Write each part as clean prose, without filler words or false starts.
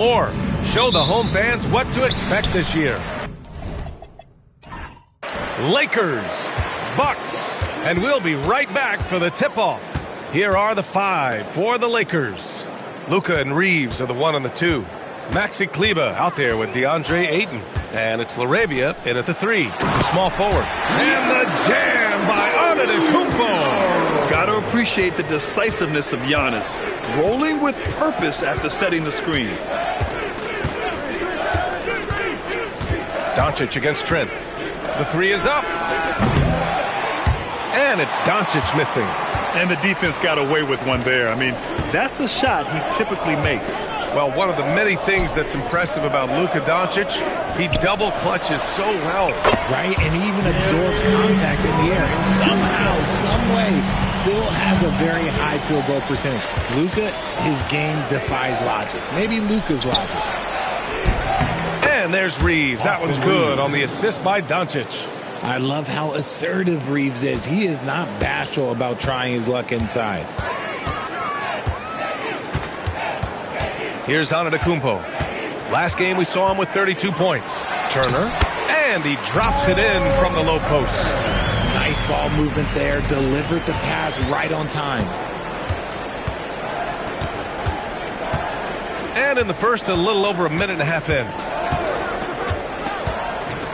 Or show the home fans what to expect this year. Lakers, Bucks, and we'll be right back for the tip-off. Here are the 5 for the Lakers. Luka and Reeves are the 1 and the 2. Maxi Kleber out there with DeAndre Ayton. And it's LaRavia in at the 3. Small forward. And the jam by Antetokounmpo. Got to appreciate the decisiveness of Giannis. Rolling with purpose after setting the screen. Doncic against Trent. The 3 is up. And it's Doncic missing. And the defense got away with one there. I mean, that's a shot he typically makes. Well, one of the many things that's impressive about Luka Doncic, he double clutches so well. Right, and even absorbs contact in the air. And somehow, some way, still has a very high field goal percentage. Luka, his game defies logic. Maybe Luka's logic. And there's Reeves. That one's good on the assist by Doncic. I love how assertive Reeves is. He is not bashful about trying his luck inside. Here's Antetokounmpo. Last game we saw him with 32 points. Turner, and he drops it in from the low post. Nice ball movement there. Delivered the pass right on time. And in the first, a little over a minute and a half in.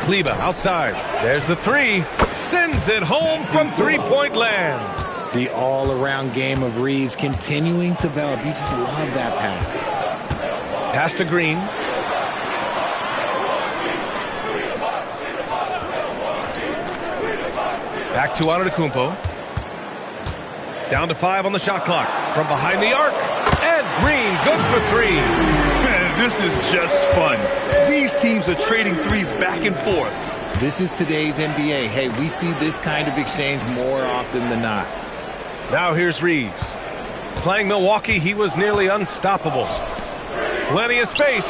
Kleber outside. There's the 3. Sends it home from three-point land. The all-around game of Reeves continuing to develop. You just love that pass. Pass to Green. Back to Antetokounmpo. Down to 5 on the shot clock. From behind the arc. And Green, good for 3. Man, this is just fun. These teams are trading threes back and forth. This is today's NBA. Hey, we see this kind of exchange more often than not. Now here's Reeves. Playing Milwaukee, he was nearly unstoppable. Plenty of space.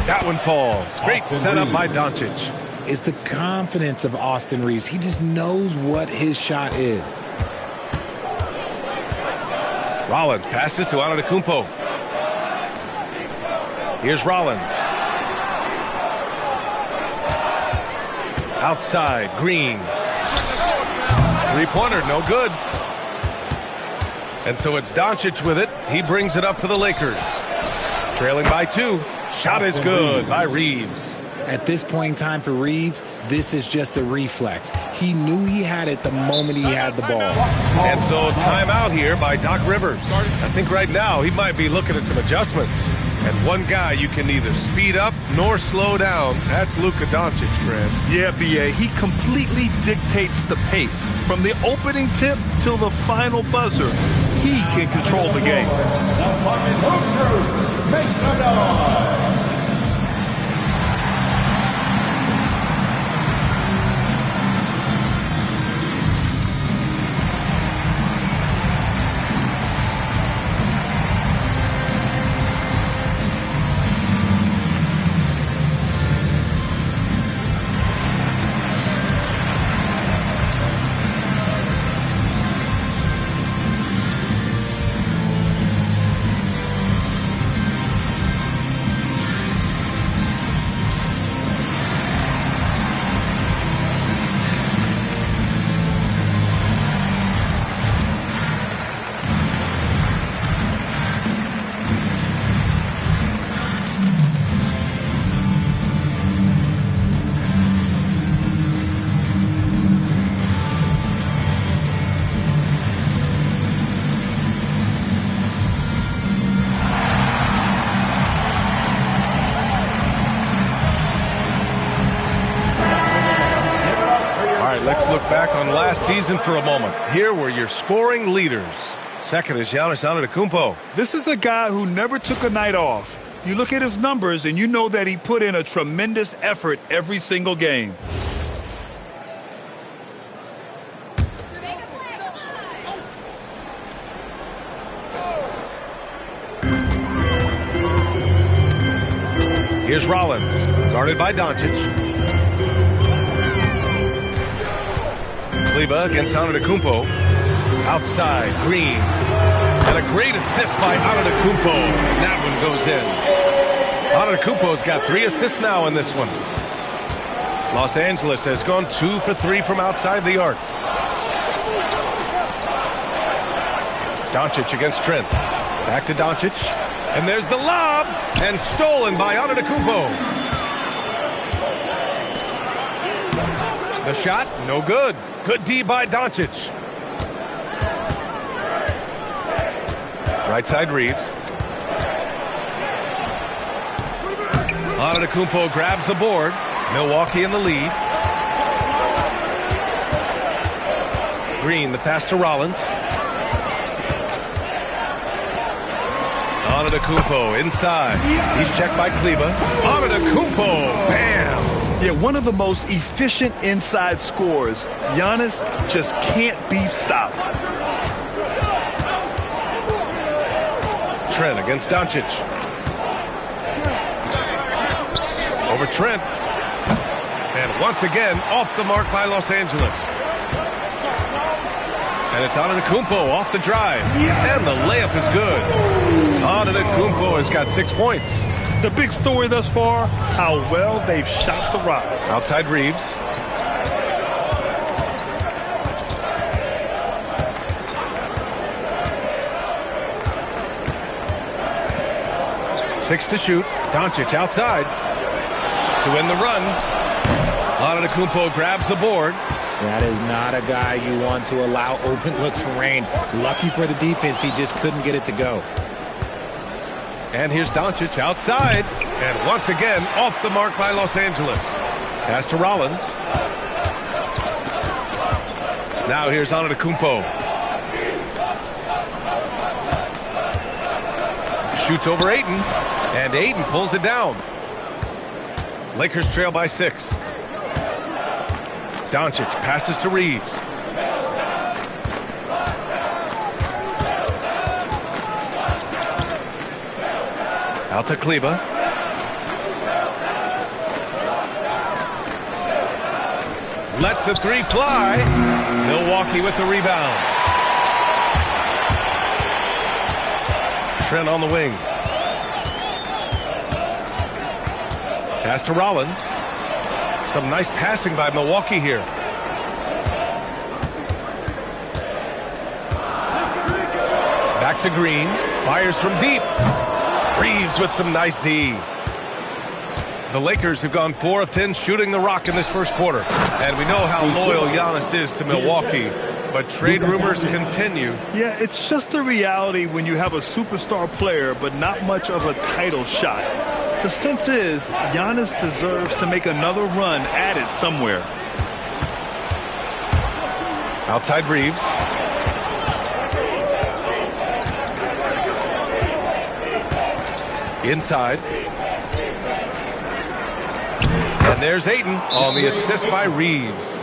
That one falls. Great setup by Doncic. It's the confidence of Austin Reeves. He just knows what his shot is. Rollins passes to Antetokounmpo. Here's Rollins. Outside, Green. Three-pointer, no good. And so it's Doncic with it. He brings it up for the Lakers. Trailing by 2. Shot is good by Reeves. At this point in time for Reeves, this is just a reflex. He knew he had it the moment he had the ball. And so timeout here by Doc Rivers. I think right now he might be looking at some adjustments. And one guy you can neither speed up nor slow down. That's Luka Doncic, Fred. Yeah, B.A. He completely dictates the pace. From the opening tip till the final buzzer, he can control the game. Make some noise. Let's look back on last season for a moment. Here were your scoring leaders. Second is Giannis Antetokounmpo. This is a guy who never took a night off. You look at his numbers and you know that he put in a tremendous effort every single game. Here's Rollins, guarded by Doncic. Kleber against Antetokounmpo. Outside, Green. And a great assist by Antetokounmpo. And that one goes in. Antetokounmpo's got 3 assists now in this one. Los Angeles has gone 2 for 3 from outside the arc. Doncic against Trent. Back to Doncic. And there's the lob. And stolen by Antetokounmpo. The shot, no good. Good D by Doncic. Right side Reeves. Antetokounmpo grabs the board. Milwaukee in the lead. Green, the pass to Rollins. Antetokounmpo inside. He's checked by Kleba. Antetokounmpo, bam! Yeah, one of the most efficient inside scorers. Giannis just can't be stopped. Trent against Doncic. Over Trent. And once again, off the mark by Los Angeles. And it's Antetokounmpo off the drive. And the layup is good. Antetokounmpo has got 6 points. The big story thus far, how well they've shot the rock. Outside Reeves. Six to shoot. Doncic outside to win the run. Antetokounmpo grabs the board. That is not a guy you want to allow open looks from range. Lucky for the defense, he just couldn't get it to go. And here's Doncic outside. And once again, off the mark by Los Angeles. Pass to Rollins. Now here's Antetokounmpo. Shoots over Ayton. And Ayton pulls it down. Lakers trail by 6. Doncic passes to Reeves. Out to Kleba. Lets the 3 fly. Milwaukee with the rebound. Trent on the wing. Pass to Rollins. Some nice passing by Milwaukee here. Back to Green. Fires from deep. Reeves with some nice D. The Lakers have gone 4 of 10 shooting the rock in this first quarter. And we know how loyal Giannis is to Milwaukee. But trade rumors continue. Yeah, it's just a reality when you have a superstar player but not much of a title shot. The sense is Giannis deserves to make another run at it somewhere. Outside Reeves. Inside. And there's Ayton on the assist by Reeves.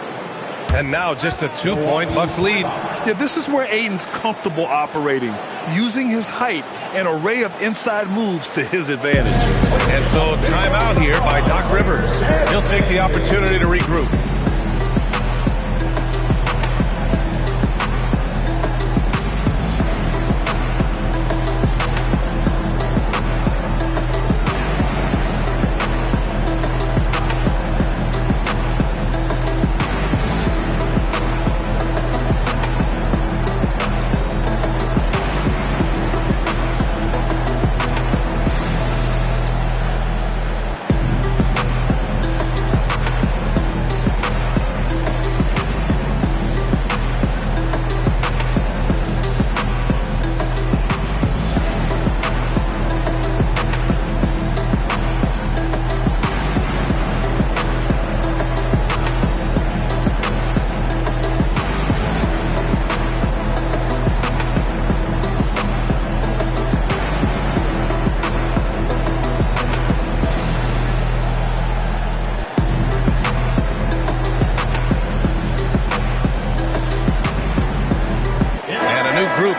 And now just a 2-point Bucks lead. Yeah, this is where Ayton's comfortable operating, using his height and array of inside moves to his advantage. And so timeout here by Doc Rivers. He'll take the opportunity to regroup.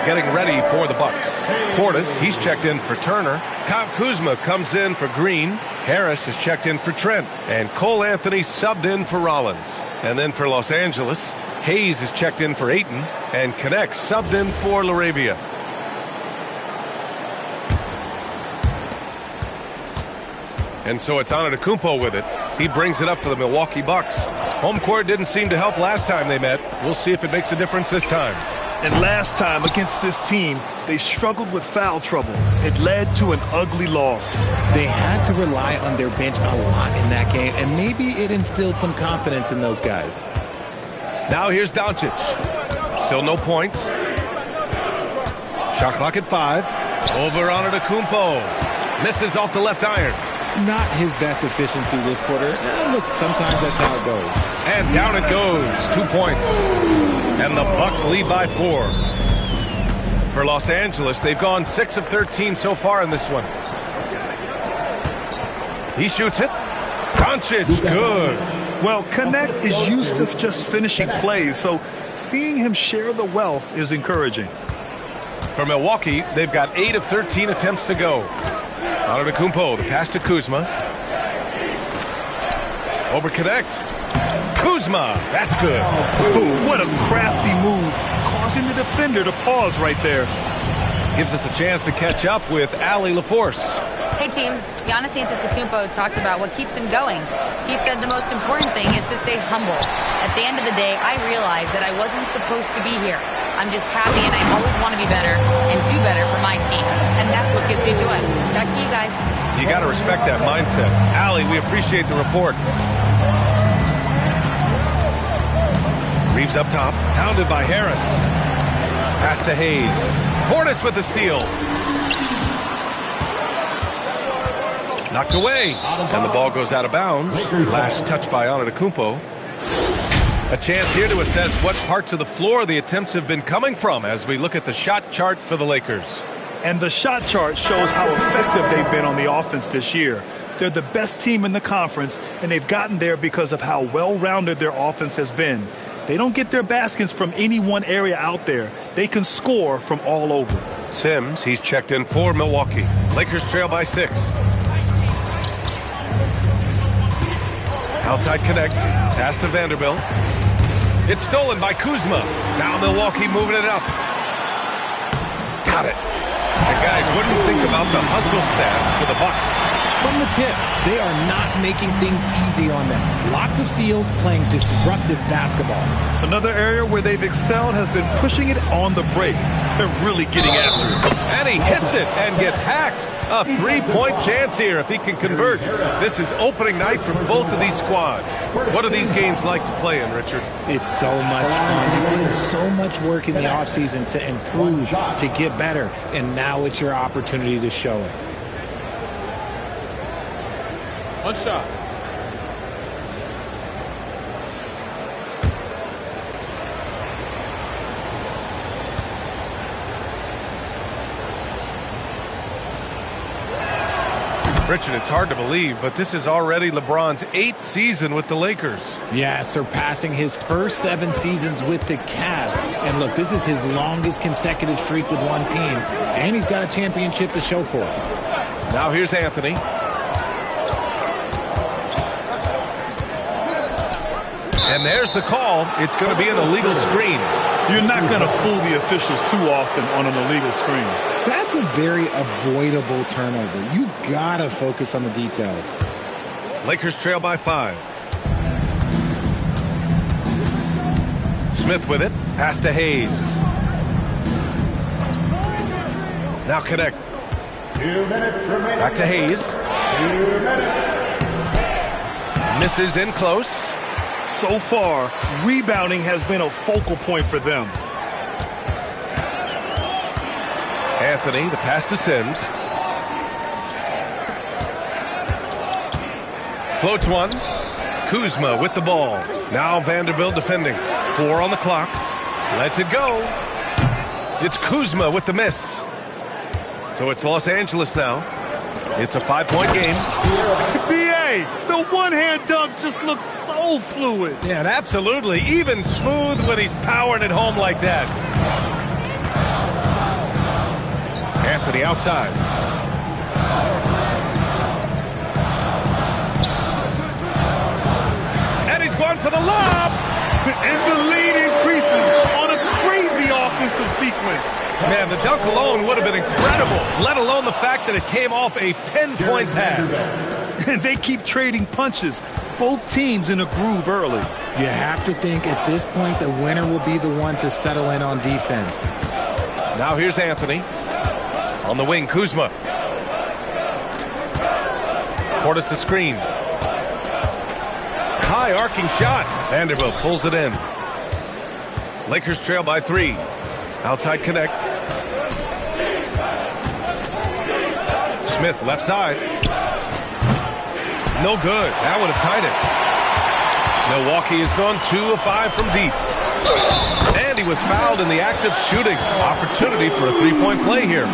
Getting ready for the Bucks. Portis, he's checked in for Turner. Kyle Kuzma comes in for Green. Harris is checked in for Trent. And Cole Anthony subbed in for Rollins. And then for Los Angeles, Hayes is checked in for Ayton. And Connect subbed in for LaRavia. And so it's Antetokounmpo with it. He brings it up for the Milwaukee Bucks. Home court didn't seem to help last time they met. We'll see if it makes a difference this time. And last time against this team, they struggled with foul trouble. It led to an ugly loss. They had to rely on their bench a lot in that game, and maybe it instilled some confidence in those guys. Now here's Doncic. Still no points. Shot clock at 5. Over Antetokounmpo. Misses off the left iron. Not his best efficiency this quarter. Look, sometimes that's how it goes. And down it goes. 2 points. And the Bucks lead by 4. For Los Angeles, they've gone 6 of 13 so far in this one. He shoots it. Doncic, good. Well, Kunad is used to just finishing plays, so seeing him share the wealth is encouraging. For Milwaukee, they've got 8 of 13 attempts to go. Antetokounmpo, the pass to Kuzma. Over connect. Kuzma, that's good. Ooh, what a crafty move, causing the defender to pause right there. Gives us a chance to catch up with Allie LaForce. Hey team, Giannis Antetokounmpo talked about what keeps him going. He said the most important thing is to stay humble. At the end of the day, I realized that I wasn't supposed to be here. I'm just happy and I always want to be better and do better for my team. And that's what gives me joy. Back to you guys. You got to respect that mindset. Allie, we appreciate the report. Reeves up top, pounded by Harris. Pass to Hayes. Portis with the steal. Knocked away. And the ball goes out of bounds. Last touch by Antetokounmpo. A chance here to assess what parts of the floor the attempts have been coming from as we look at the shot chart for the Lakers. And the shot chart shows how effective they've been on the offense this year. They're the best team in the conference, and they've gotten there because of how well-rounded their offense has been. They don't get their baskets from any one area out there. They can score from all over. Sims, he's checked in for Milwaukee. Lakers trail by 6. Outside connect. Pass to Vanderbilt. It's stolen by Kuzma. Now Milwaukee moving it up. Got it. And guys, what do you think about the hustle stats for the Bucks? From the tip, they are not making things easy on them. Lots of steals, playing disruptive basketball. Another area where they've excelled has been pushing it on the break. They're really getting after it. And he hits it and gets hacked. A 3-point chance here if he can convert. This is opening night for both of these squads. What are these games like to play in, Richard? It's so much fun. You put in so much work in the offseason to improve, to get better, and now it's your opportunity to show it. One shot. Richard, it's hard to believe, but this is already LeBron's 8th season with the Lakers. Yeah, surpassing his first 7 seasons with the Cavs. And look, this is his longest consecutive streak with one team, and he's got a championship to show for it. Now here's Anthony. And there's the call. It's going to be an illegal screen. You're not going to fool the officials too often on an illegal screen. That's a very avoidable turnover. You gotta focus on the details. Lakers trail by 5. Smith with it. Pass to Hayes. Now connect. 2 minutes remaining. Back to Hayes. 2 minutes. Misses in close. So far, rebounding has been a focal point for them. Anthony, the pass to Sims. Floats one. Kuzma with the ball. Now Vanderbilt defending. 4 on the clock. Lets it go. It's Kuzma with the miss. So it's Los Angeles now. It's a 5-point game. B.A., the one-hand dunk just looks so fluid. Yeah, and absolutely. Even smooth when he's powering it home like that. Anthony outside. And he's going for the lob. And the lead increases on a crazy offensive sequence. Man, the dunk alone would have been incredible, let alone the fact that it came off a pinpoint pass. And they keep trading punches. Both teams in a groove early. You have to think at this point the winner will be the one to settle in on defense. Now here's Anthony. On the wing, Kuzma. Portis the screen. High arcing shot. Vanderbilt pulls it in. Lakers trail by 3. Outside connect. Smith left side. No good. That would have tied it. Milwaukee has gone 2 of 5 from deep. And he was fouled in the act of shooting. Opportunity for a three-point play here.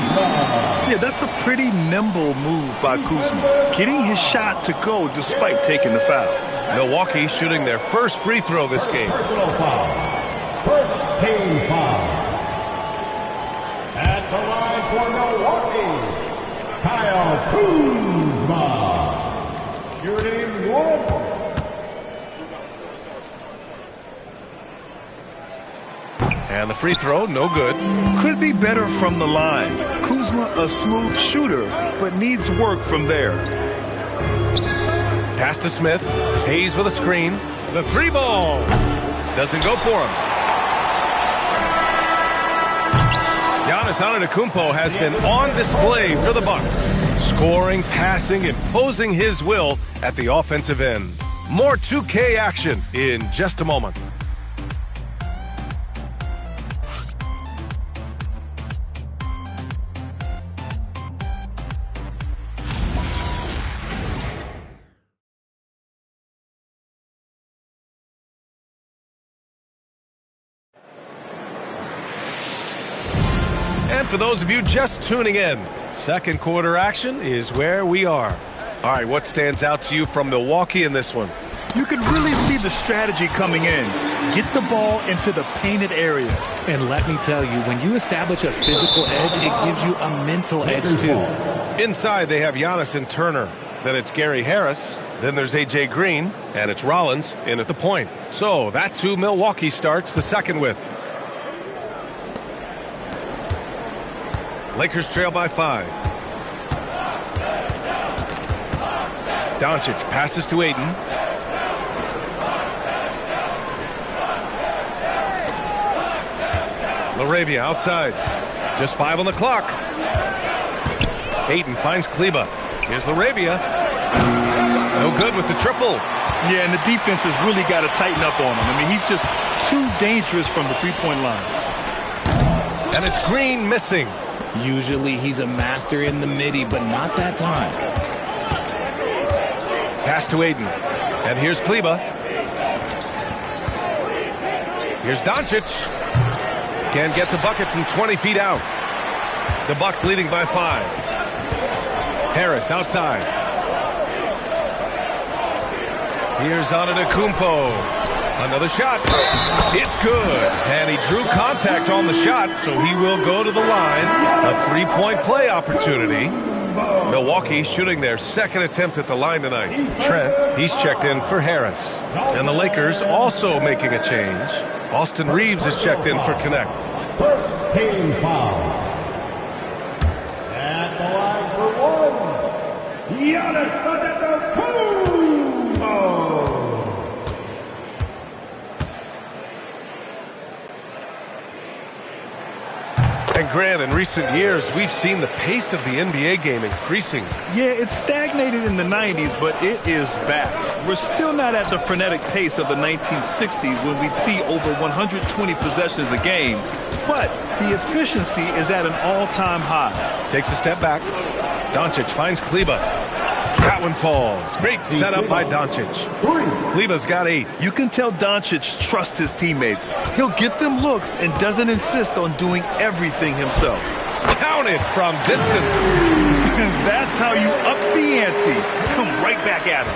Yeah, that's a pretty nimble move by Kuzma. Getting his shot to go despite taking the foul. Milwaukee shooting their first free throw this game. Personal foul. First team foul. At the line for Milwaukee, Kyle Kuzma. Shooting 1. And the free throw, no good. Could be better from the line. Kuzma, a smooth shooter, but needs work from there. Pass to Smith. Hayes with a screen. The 3-ball. Doesn't go for him. Giannis Antetokounmpo has been on display for the Bucks. Scoring, passing, imposing his will at the offensive end. More 2K action in just a moment. And for those of you just tuning in, second quarter action is where we are. All right, what stands out to you from Milwaukee in this one? You can really see the strategy coming in. Get the ball into the painted area. And let me tell you, when you establish a physical edge, it gives you a mental edge too. Inside, they have Giannis and Turner. Then it's Gary Harris. Then there's A.J. Green. And it's Rollins in at the point. So that's who Milwaukee starts the second with. Lakers trail by 5. Doncic passes to Ayton. LaRavia outside. Just 5 on the clock. Ayton finds Kleba. Here's LaRavia. No good with the triple. Yeah, and the defense has really got to tighten up on him. I mean, he's just too dangerous from the three-point line. And it's Green missing. Usually he's a master in the midi, but not that time. Pass to Ayton. And here's Kleba. Here's Doncic. Can't get the bucket from 20 feet out. The Bucks leading by 5. Harris outside. Here's Antetokounmpo. Another shot. It's good. And he drew contact on the shot, so he will go to the line. A three-point play opportunity. Milwaukee shooting their second attempt at the line tonight. Trent, he's checked in for Harris. And the Lakers also making a change. Austin Reeves is checked in for Connect. First team foul. At the line for 1, Giannis Antetokounmpo. And Grant, in recent years, we've seen the pace of the NBA game increasing. Yeah, it stagnated in the 90s, but it is back. We're still not at the frenetic pace of the 1960s when we'd see over 120 possessions a game. But the efficiency is at an all-time high. Takes a step back. Doncic finds Kleba. That one falls. Great setup by Doncic. Kleba's got 8. You can tell Doncic trusts his teammates. He'll get them looks and doesn't insist on doing everything himself. Counted from distance. That's how you up the ante. Come right back at him.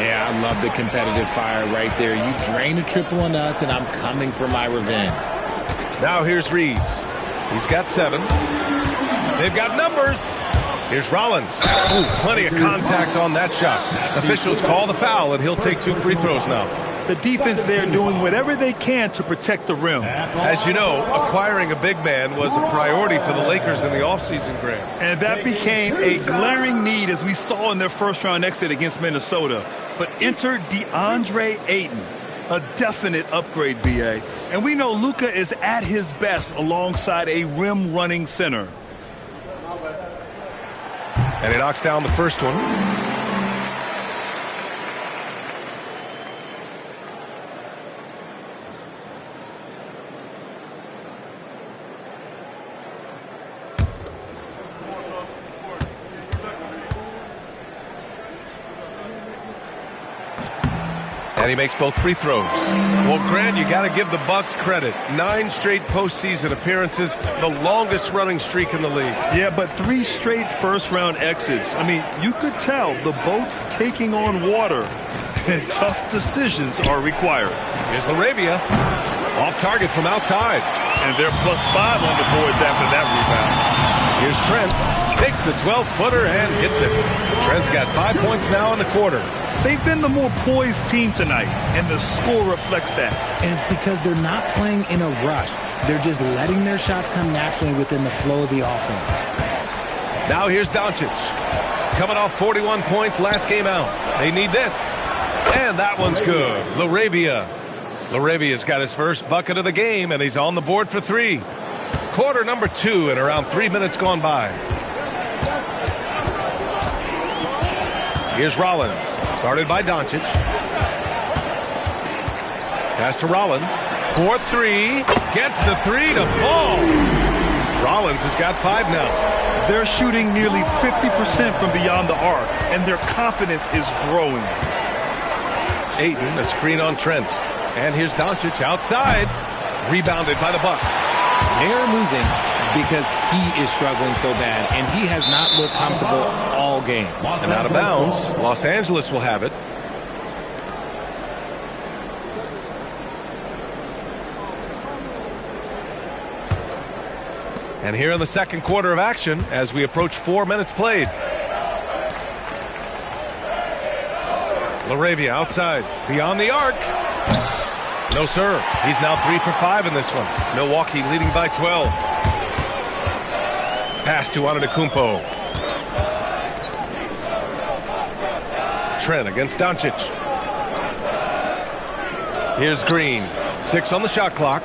Yeah, I love the competitive fire right there. You drain a triple on us, and I'm coming for my revenge. Now here's Reeves. He's got 7. They've got numbers. Here's Rollins. Ooh, plenty of contact on that shot. Officials call the foul, and he'll take 2 free throws now. The defense there doing whatever they can to protect the rim. As you know, acquiring a big man was a priority for the Lakers in the offseason, Graham. And that became a glaring need, as we saw in their first-round exit against Minnesota. But enter DeAndre Ayton, a definite upgrade, B.A. And we know Luka is at his best alongside a rim-running center. And he knocks down the first one. And he makes both free throws. Well, Grant, you got to give the Bucks credit. 9 straight postseason appearances, the longest running streak in the league. Yeah, but 3 straight first-round exits. I mean, you could tell the boat's taking on water, and tough decisions are required. Here's Laravia, off target from outside. And they're +5 on the boards after that rebound. Here's Trent, takes the 12-footer and hits it. Trent's got 5 points now in the quarter. They've been the more poised team tonight, and the score reflects that. And it's because they're not playing in a rush. They're just letting their shots come naturally within the flow of the offense. Now here's Doncic, coming off 41 points last game out. They need this. And that one's good. Laravia's got his first bucket of the game, and he's on the board for 3. Quarter number 2 and around 3 minutes gone by. Here's Rollins, guarded by Doncic. Pass to Rollins. 4-3. Gets the 3 to fall. Rollins has got 5 now. They're shooting nearly 50% from beyond the arc, and their confidence is growing. Ayton, a screen on Trent. And here's Doncic outside. Rebounded by the Bucks. They're losing because he is struggling so bad, and he has not looked comfortable all game. And out of bounds, Los Angeles will have it. And here in the second quarter of action, as we approach 4 minutes played. Laravia outside, beyond the arc. No, sir. He's now 3 for 5 in this one. Milwaukee leading by 12. Pass to Antetokounmpo. Trent against Doncic. Here's Green. 6 on the shot clock.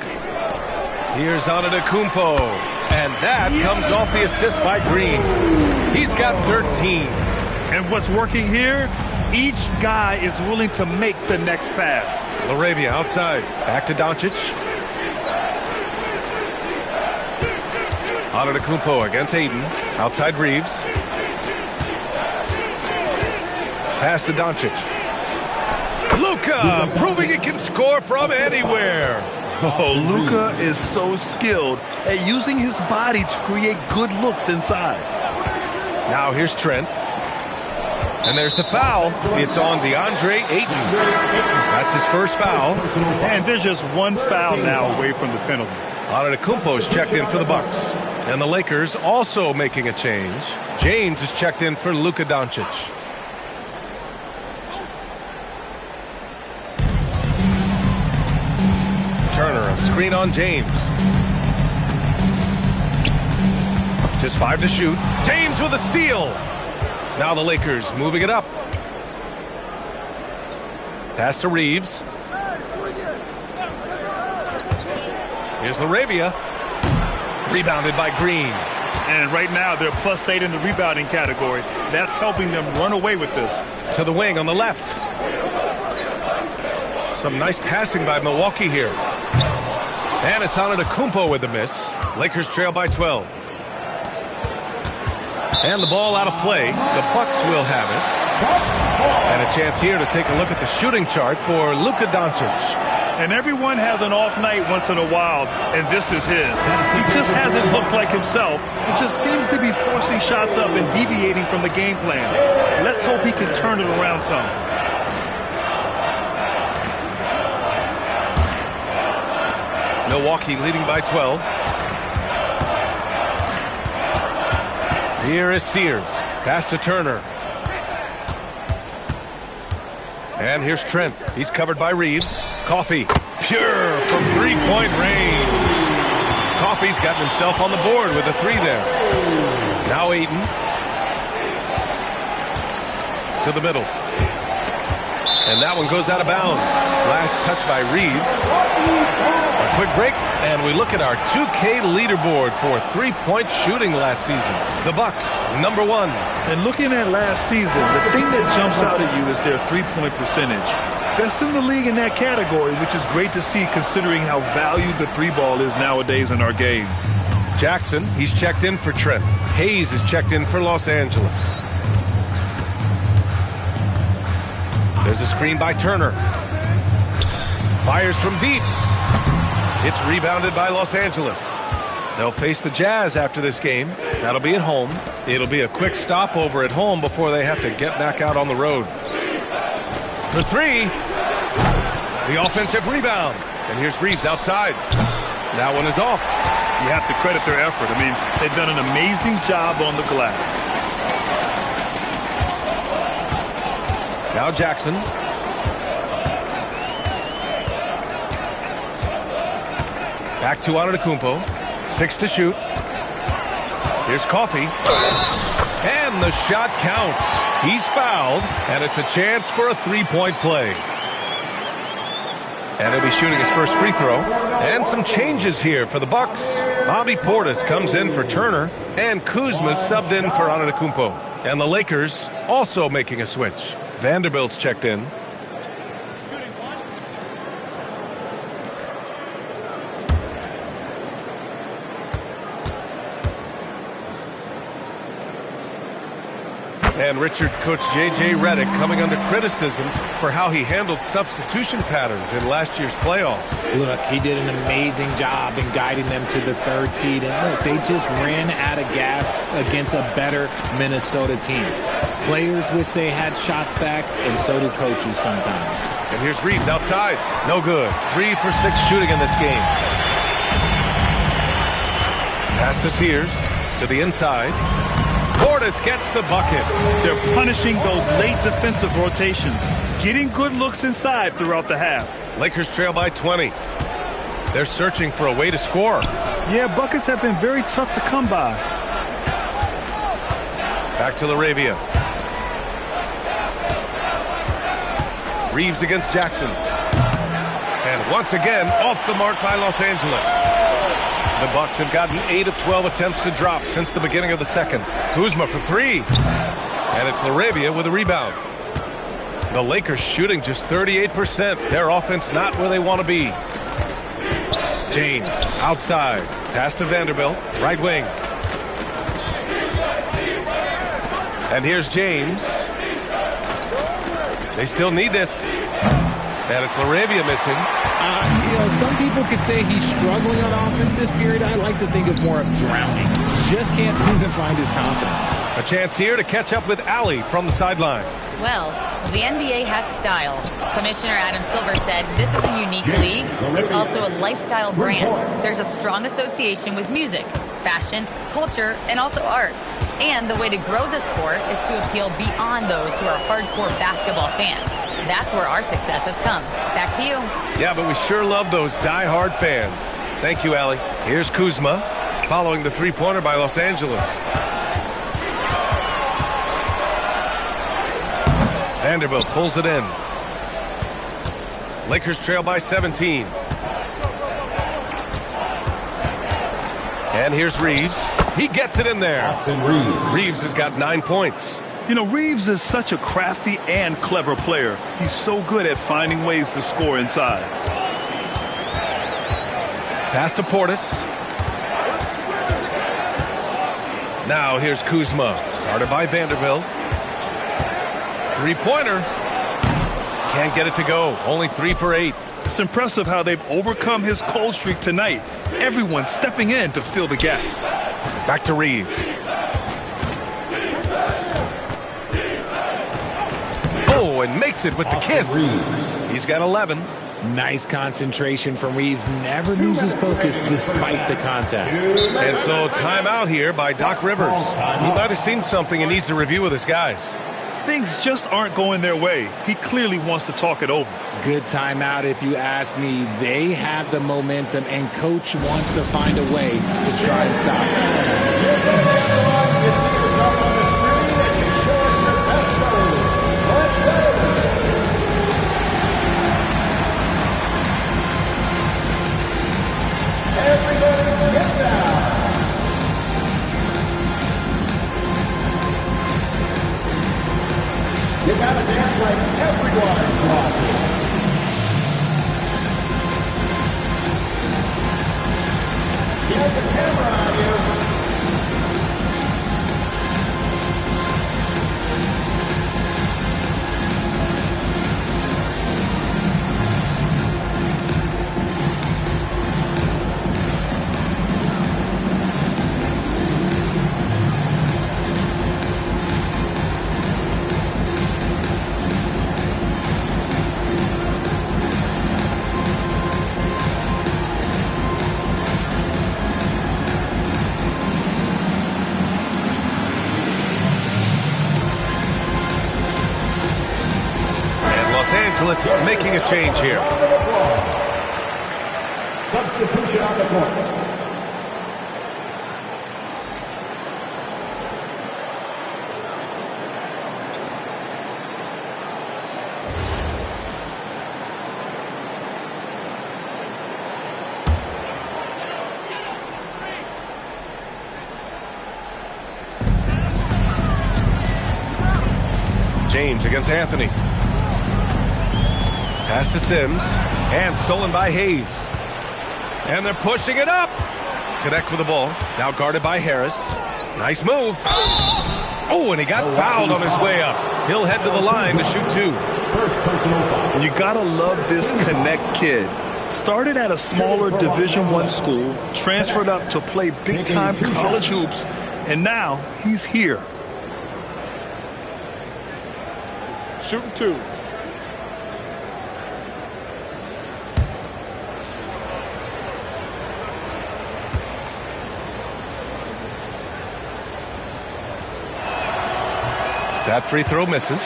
Here's Antetokounmpo. And that comes off the assist by Green. He's got 13. And what's working here? Each guy is willing to make the next pass. Laravia outside. Back to Doncic. Antetokounmpo against Ayton. Outside Reeves. Pass to Doncic. Luka proving he can score from anywhere. Oh, Luka is so skilled at using his body to create good looks inside. Now here's Trent. And there's the foul. It's on DeAndre Ayton. That's his first foul. And there's just one foul now away from the penalty. Antetokounmpo's checked in for the Bucks. And the Lakers also making a change. James is checked in for Luka Doncic. Turner, a screen on James. Just 5 to shoot. James with a steal. Now the Lakers moving it up. Pass to Reeves. Here's Laravia. Rebounded by Green. And right now they're +8 in the rebounding category. That's helping them run away with this. To the wing on the left. Some nice passing by Milwaukee here. And it's Antetokounmpo with the miss. Lakers trail by 12. And the ball out of play. The Bucks will have it. And a chance here to take a look at the shooting chart for Luka Doncic. And everyone has an off night once in a while, and this is his. He just hasn't looked like himself. He just seems to be forcing shots up and deviating from the game plan. Let's hope he can turn it around some. Milwaukee leading by 12. Here is Sears. Pass to Turner. And here's Trent. He's covered by Reeves. Coffee. Pure from three-point range. Coffee's gotten himself on the board with a three there. Now Ayton. To the middle. And that one goes out of bounds. Last touch by Reeves. A quick break, and we look at our 2K leaderboard for three-point shooting last season. The Bucks, number 1. And looking at last season, the thing that jumps out at you is their three-point percentage. Best in the league in that category, which is great to see considering how valued the three ball is nowadays in our game. Jackson, he's checked in for Trent. Hayes is checked in for Los Angeles. There's a screen by Turner. Fires from deep. It's rebounded by Los Angeles. They'll face the Jazz after this game. That'll be at home. It'll be a quick stopover at home before they have to get back out on the road. For three. The offensive rebound. And here's Reeves outside. That one is off. You have to credit their effort. I mean, they've done an amazing job on the glass. Now Jackson. Back to Antetokounmpo. 6 to shoot. Here's Coffee. And the shot counts. He's fouled, and it's a chance for a three-point play. And he'll be shooting his first free throw. And some changes here for the Bucks. Bobby Portis comes in for Turner, and Kuzma's subbed in for Antetokounmpo. And the Lakers also making a switch. Vanderbilt's checked in. And Richard coach J.J. Redick coming under criticism for how he handled substitution patterns in last year's playoffs. Look, he did an amazing job in guiding them to the 3rd seed. And look, they just ran out of gas against a better Minnesota team. Players wish they had shots back, and so do coaches sometimes. And here's Reeves outside. No good. 3 for 6 shooting in this game. Pass to Sears. To the inside. Portis gets the bucket. They're punishing those late defensive rotations, getting good looks inside throughout the half. Lakers trail by 20. They're searching for a way to score. Yeah, buckets have been very tough to come by. Back to LaRavia. Reeves against Jackson. And once again, off the mark by Los Angeles. The Bucks have gotten 8 of 12 attempts to drop since the beginning of the second. Kuzma for 3. And it's LaRavia with a rebound. The Lakers shooting just 38%. Their offense not where they want to be. James outside. Pass to Vanderbilt. Right wing. And here's James. They still need this. And it's LaRavia missing. Some people could say he's struggling on offense this period. I like to think of more of drowning. Just can't seem to find his confidence. A chance here to catch up with Allie from the sideline. Well, the NBA has style. Commissioner Adam Silver said this is a unique league. It's also a lifestyle brand. There's a strong association with music, fashion, culture, and also art. And the way to grow the sport is to appeal beyond those who are hardcore basketball fans. That's where our success has come. Back to you. Yeah, but we sure love those die-hard fans. Thank you, Allie. Here's Kuzma, following the three-pointer by Los Angeles. Vanderbilt pulls it in. Lakers trail by 17. And here's Reeves. He gets it in there. Reeves has got 9 points. You know, Reeves is such a crafty and clever player. He's so good at finding ways to score inside. Pass to Portis. Now here's Kuzma. Guarded by Vanderbilt. Three-pointer. Can't get it to go. Only 3 for 8. It's impressive how they've overcome his cold streak tonight. Everyone stepping in to fill the gap. Back to Reeves. Oh, and makes it with the kiss. He's got 11. Nice concentration from Reeves. Never loses focus despite the contact. And so timeout here by Doc Rivers. He might have seen something and needs to review with his guys. things just aren't going their way. He clearly wants to talk it over. Good timeout if you ask me. They have the momentum, and Coach wants to find a way to try and stop it. Everybody get down. You gotta dance like everyone's watching. Get the camera on you. Making a change here. Substitution on the court. James against Anthony. Pass to Sims, and stolen by Hayes. And they're pushing it up. Connect with the ball. Now guarded by Harris. Nice move. Oh, and he got fouled on his way up. He'll head to the line to shoot two. First personal foul. You gotta love this Connect kid. Started at a smaller Division I school, transferred up to play big-time college hoops, and now he's here. Shooting two. That free throw misses.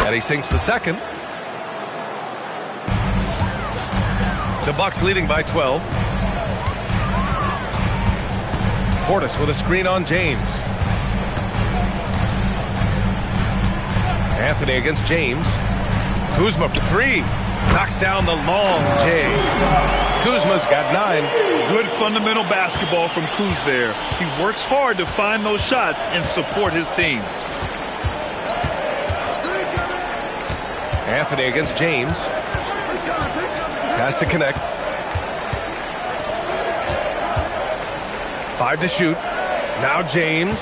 And he sinks the second. The Bucks leading by 12. Portis with a screen on James. Anthony against James. Kuzma for three. Knocks down the long J. Kuzma's got 9. Good fundamental basketball from Kuz there. He works hard to find those shots and support his team. Anthony against James. Has to connect. 5 to shoot. Now James.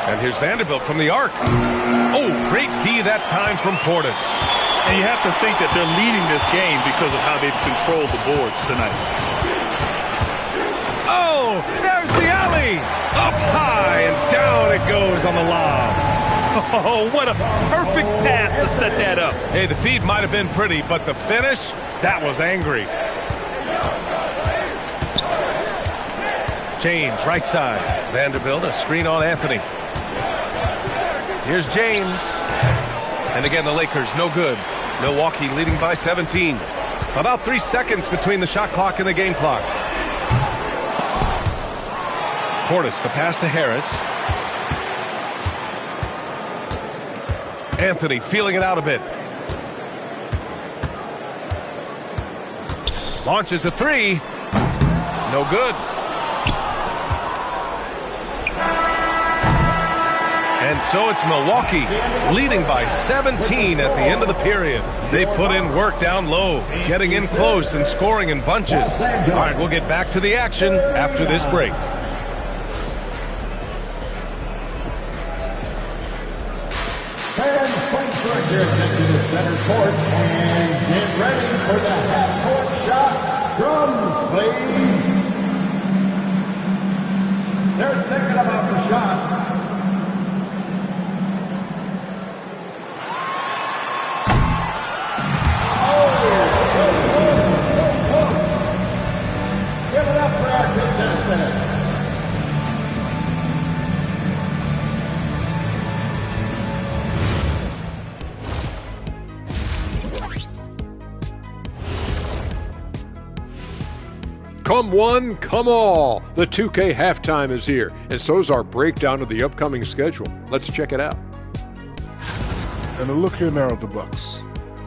And here's Vanderbilt from the arc. Oh, great D that time from Portis. And you have to think that they're leading this game because of how they've controlled the boards tonight. Oh, there's the alley. Up high and down it goes on the lob. Oh, what a perfect pass to set that up. Hey, the feed might have been pretty, but the finish, that was angry. James, right side. Vanderbilt, a screen on Anthony. Here's James. And again, the Lakers, no good. Milwaukee leading by 17. About 3 seconds between the shot clock and the game clock. Portis, the pass to Harris. Anthony feeling it out a bit. Launches a three. No good. And so it's Milwaukee leading by 17 at the end of the period. They put in work down low, getting in close and scoring in bunches. All right, we'll get back to the action after this break. Fans, please direct your attention to center court and get ready for the half-court shot. Drums, please. They're thinking about the shot. Give it up for our contestants. Come one, come all. The 2K halftime is here, and so's our breakdown of the upcoming schedule. Let's check it out. And a look here now at the Bucks.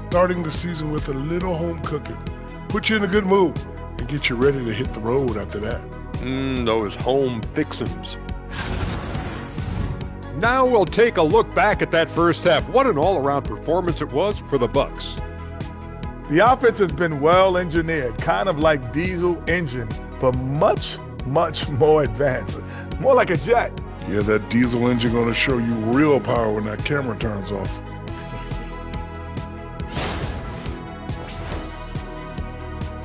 Starting the season with a little home cooking. Put you in a good mood and get you ready to hit the road after that. Those home fixins'. Now we'll take a look back at that first half. What an all-around performance it was for the Bucks. The offense has been well engineered, kind of like diesel engine, but much, much more advanced. More like a jet. Yeah, that diesel engine gonna show you real power when that camera turns off.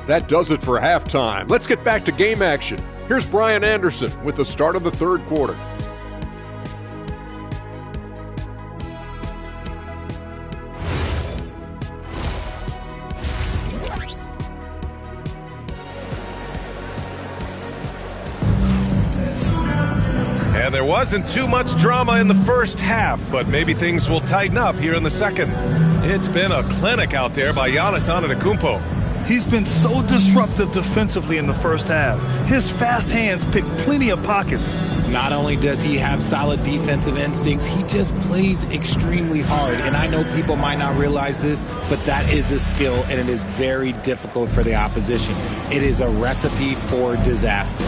That does it for halftime. Let's get back to game action. Here's Brian Anderson with the start of the third quarter. And there wasn't too much drama in the first half, but maybe things will tighten up here in the second. It's been a clinic out there by Giannis Antetokounmpo. He's been so disruptive defensively in the first half. His fast hands pick plenty of pockets. Not only does he have solid defensive instincts, he just plays extremely hard. And I know people might not realize this, but that is a skill, and it is very difficult for the opposition. It is a recipe for disaster.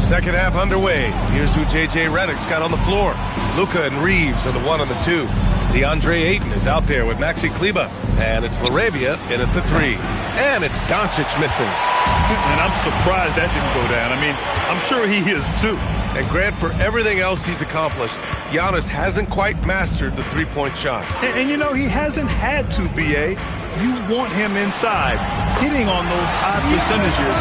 Second half underway. Here's who J.J. Redick's got on the floor. Luka and Reeves are the 1 and the 2. DeAndre Ayton is out there with Maxi Kleber. And it's Laravia in at the 3. And it's Doncic missing. And I'm surprised that didn't go down. I mean, I'm sure he is too. And Grant, for everything else he's accomplished, Giannis hasn't quite mastered the three-point shot. And you know, he hasn't had to, B.A. You want him inside, hitting on those high percentages,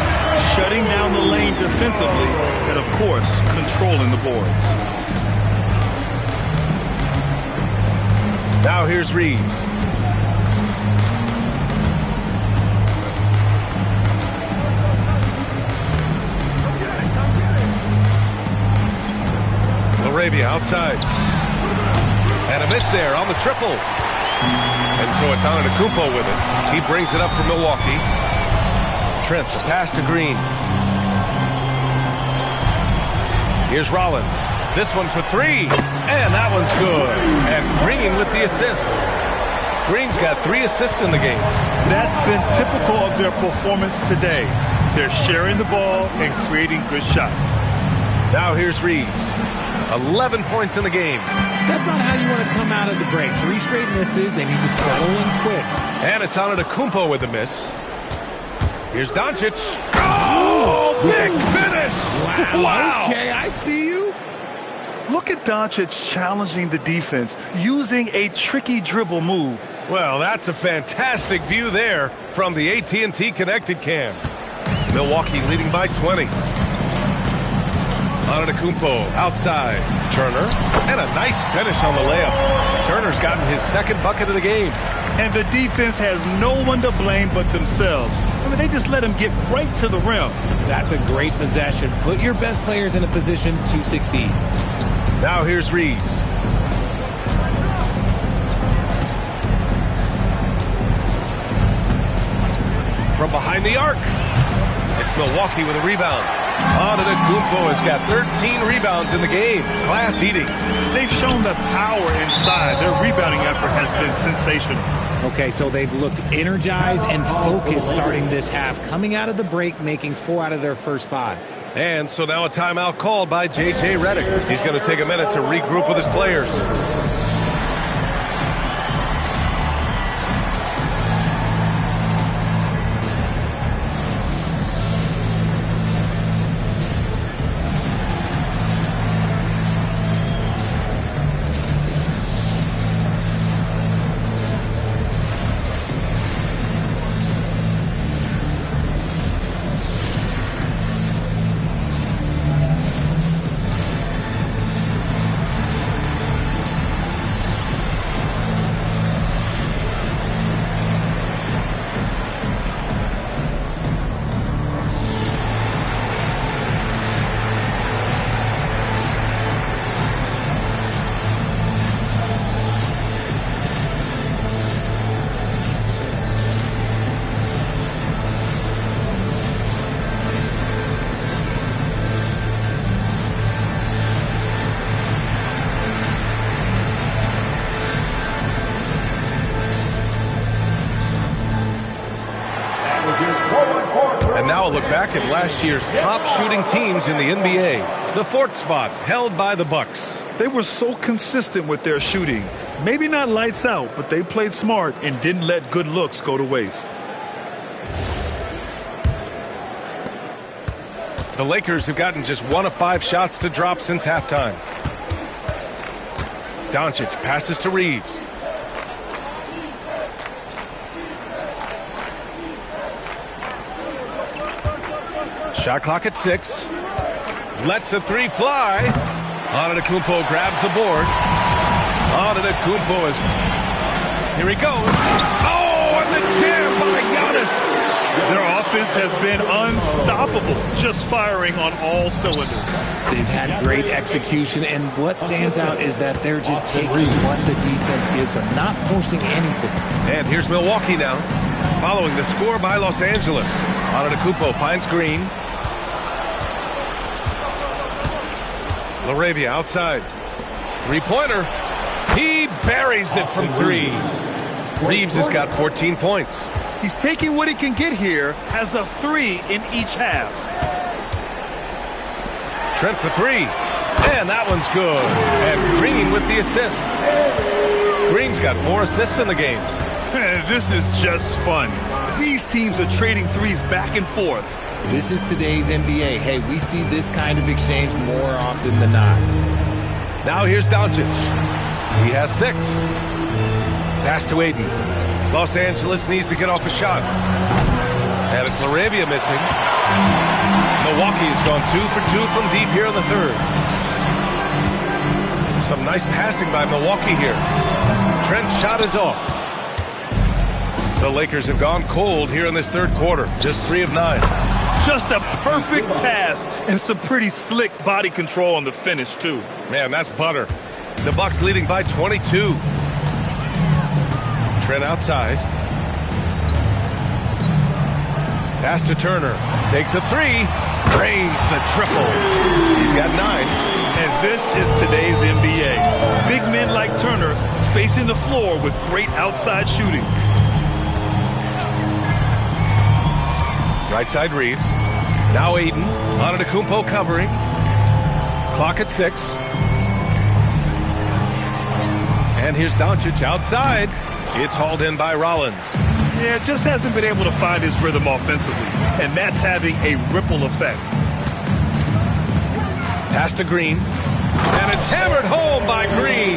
shutting down the lane defensively, and, of course, controlling the boards. Now here's Reeves. Laravia outside. And a miss there on the triple. And so it's Antetokounmpo with it. He brings it up for Milwaukee. Trent, the pass to Green. Here's Rollins. This one for 3. And that one's good. And Green with the assist. Green's got 3 assists in the game. That's been typical of their performance today. They're sharing the ball and creating good shots. Now here's Reeves. 11 points in the game. That's not how you want to come out of the break. 3 straight misses. They need to settle in quick. And it's Antetokounmpo with the miss. Here's Doncic. Oh, big finish! Wow. Okay, I see you. Look at Doncic challenging the defense, using a tricky dribble move. Well, that's a fantastic view there from the AT&T Connected Cam. Milwaukee leading by 20. Antetokounmpo outside. Turner. And a nice finish on the layup. Turner's gotten his second bucket of the game. And the defense has no one to blame but themselves. I mean, they just let him get right to the rim. That's a great possession. Put your best players in a position to succeed. Now here's Reeves. From behind the arc. It's Milwaukee with a rebound. Antetokounmpo has got 13 rebounds in the game. Class eating. They've shown the power inside. Their rebounding effort has been sensational. Okay, so they've looked energized and focused starting this half, coming out of the break, making 4 out of their first 5. And so now a timeout called by J.J. Redick. He's going to take a minute to regroup with his players. back at last year's top shooting teams in the NBA. The fourth spot held by the Bucks. They were so consistent with their shooting. Maybe not lights out, but they played smart and didn't let good looks go to waste. The Lakers have gotten just 1 of 5 shots to drop since halftime. Doncic passes to Reeves. Shot clock at 6. Lets a 3 fly. Antetokounmpo grabs the board. Antetokounmpo is... Here he goes. Oh, and the jam by Giannis. Their offense has been unstoppable, just firing on all cylinders. They've had great execution, and what stands out is that they're just taking what the defense gives them, not forcing anything. And here's Milwaukee now, following the score by Los Angeles. Antetokounmpo finds Green. LaRavia outside. Three-pointer. He buries it from 3. Reeves has got 14 points. He's taking what he can get here, has a 3 in each half. Trent for 3. And that one's good. And Green with the assist. Green's got 4 assists in the game. This is just fun. These teams are trading threes back and forth. This is today's NBA. Hey, we see this kind of exchange more often than not. Now here's Doncic. He has 6. Pass to Aiden. Los Angeles needs to get off a shot. And it's LaRavia missing. Milwaukee has gone 2 for 2 from deep here in the third. Some nice passing by Milwaukee here. Trent's shot is off. The Lakers have gone cold here in this third quarter. Just 3 of 9. Just a perfect pass and some pretty slick body control on the finish, too. Man, that's butter. The Bucks leading by 22. Trent outside. Pass to Turner. Takes a 3. Drains the triple. He's got 9. And this is today's NBA. Big men like Turner spacing the floor with great outside shooting. Right side Reeves. Now Aiden. Antetokounmpo covering. Clock at 6. And here's Doncic outside. It's hauled in by Rollins. Yeah, just hasn't been able to find his rhythm offensively. And that's having a ripple effect. Pass to Green. And it's hammered home by Green.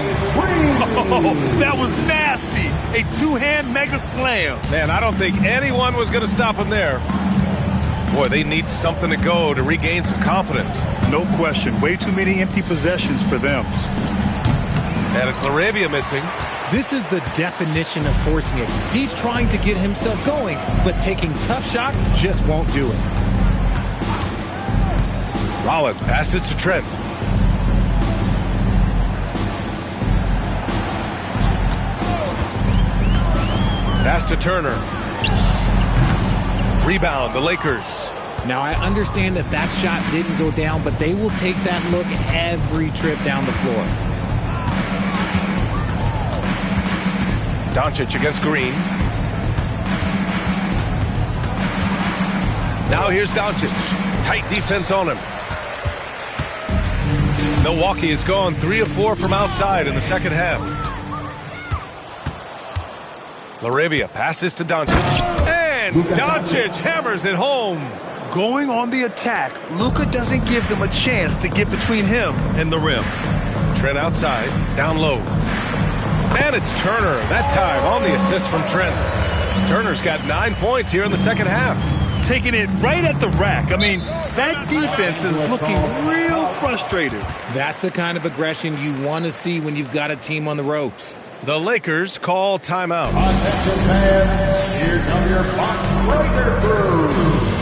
Oh, that was nasty. A 2-hand mega slam. Man, I don't think anyone was going to stop him there. Boy, they need something to go to regain some confidence. No question. Way too many empty possessions for them. And it's LaRavia missing. This is the definition of forcing it. He's trying to get himself going, but taking tough shots just won't do it. Rollins passes to Trent. Pass to Turner. Rebound, the Lakers. Now, I understand that that shot didn't go down, but they will take that look every trip down the floor. Doncic against Green. Now here's Doncic. Tight defense on him. Milwaukee has gone 3 of 4 from outside in the second half. LaRavia passes to Doncic. And Doncic hammers it home. Going on the attack, Luka doesn't give them a chance to get between him and the rim. Trent outside, down low. And it's Turner, that time on the assist from Trent. Turner's got 9 points here in the second half. Taking it right at the rack. I mean, that defense is looking real frustrated. That's the kind of aggression you want to see when you've got a team on the ropes. The Lakers call timeout. Attention fans, here come your Bucks Laker crew.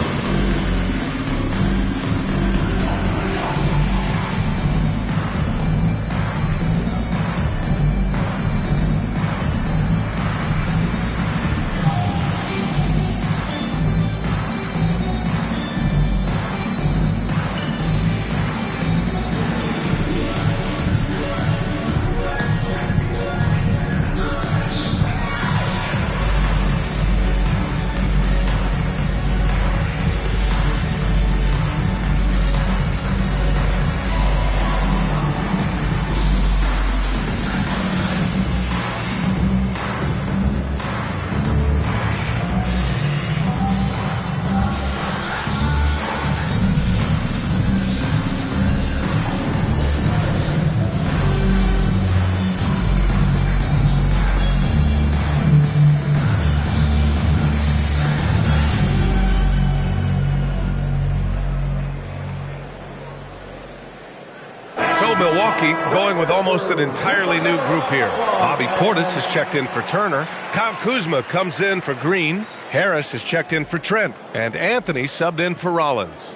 Milwaukee going with almost an entirely new group here. Bobby Portis has checked in for Turner. Kyle Kuzma comes in for Green. Harris has checked in for Trent. And Anthony subbed in for Rollins.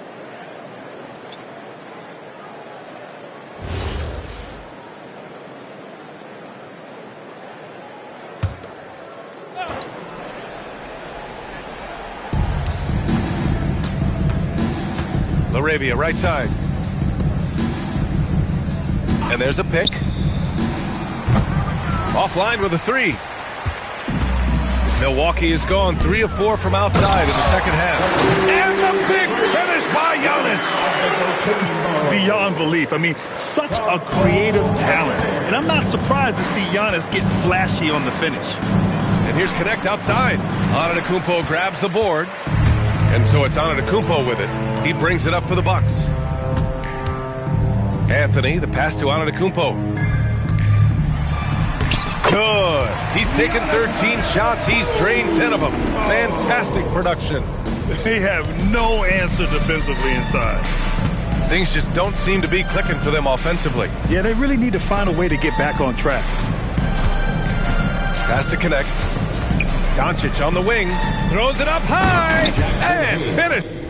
Laravia, right side. And there's a pick. Offline with a 3. Milwaukee has gone 3 of 4 from outside in the second half. And the big finish by Giannis. Beyond belief. I mean, such a creative talent. And I'm not surprised to see Giannis get flashy on the finish. And here's Connect outside. Antetokounmpo grabs the board. And so it's Antetokounmpo with it. He brings it up for the Bucks. Anthony, the pass to Antetokounmpo. Good. He's taken 13 shots. He's drained 10 of them. Fantastic production. They have no answer defensively inside. Things just don't seem to be clicking for them offensively. Yeah, they really need to find a way to get back on track. Pass to Connect. Doncic on the wing. Throws it up high. And finish.